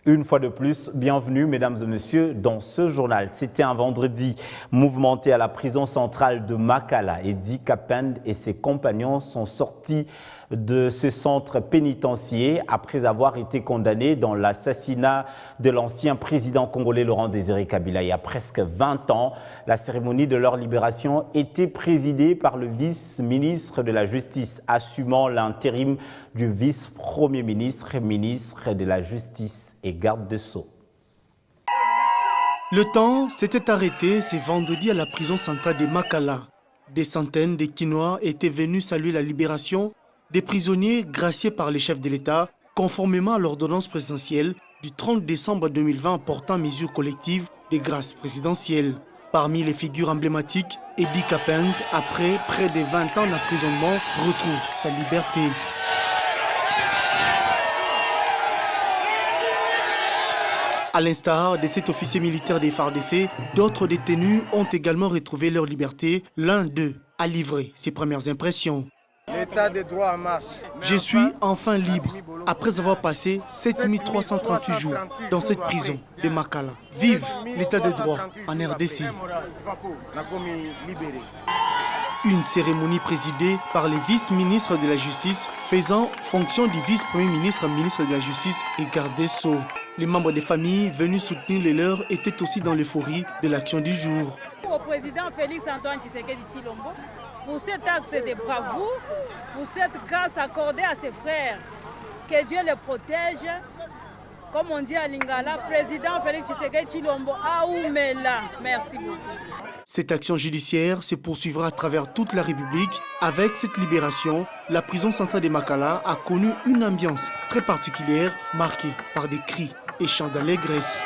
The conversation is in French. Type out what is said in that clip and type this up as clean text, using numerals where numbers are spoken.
Une fois de plus, bienvenue mesdames et messieurs dans ce journal. C'était un vendredi mouvementé à la prison centrale de Makala. Edi Kapend et ses compagnons sont sortis de ce centre pénitentiaire après avoir été condamnés dans l'assassinat de l'ancien président congolais Laurent-Désiré Kabila. Il y a presque 20 ans, la cérémonie de leur libération était présidée par le vice-ministre de la Justice, assumant l'intérim du vice-premier ministre, ministre de la Justice et garde des Sceaux. Le temps s'était arrêté ce vendredi à la prison centrale de Makala. Des centaines de Kinois étaient venus saluer la libération des prisonniers graciés par les chefs de l'État, conformément à l'ordonnance présidentielle du 30 décembre 2020 portant mesures collectives des grâces présidentielles. Parmi les figures emblématiques, Edi Kapend, après près de 20 ans d'emprisonnement, retrouve sa liberté. À l'instar de cet officier militaire des FARDC, d'autres détenus ont également retrouvé leur liberté. L'un d'eux a livré ses premières impressions. L'état de droit en marche. Je suis enfin libre, après avoir passé 7338 jours dans cette prison de Makala. Vive l'état de droit en RDC. Une cérémonie présidée par le vice-ministre de la Justice, faisant fonction du vice-premier ministre, ministre de la Justice et garde des Sceaux. Les membres des familles venus soutenir les leurs étaient aussi dans l'euphorie de l'action du jour. Au président Félix Antoine Tshisekedi Tshilombo, pour cet acte de bravoure, pour cette grâce accordée à ses frères, que Dieu les protège. Comme on dit à Lingala, président Félix Tshisekedi Tshilombo, Aoumela. Merci beaucoup. Cette action judiciaire se poursuivra à travers toute la République. Avec cette libération, la prison centrale de Makala a connu une ambiance très particulière, marquée par des cris et chants d'allégresse.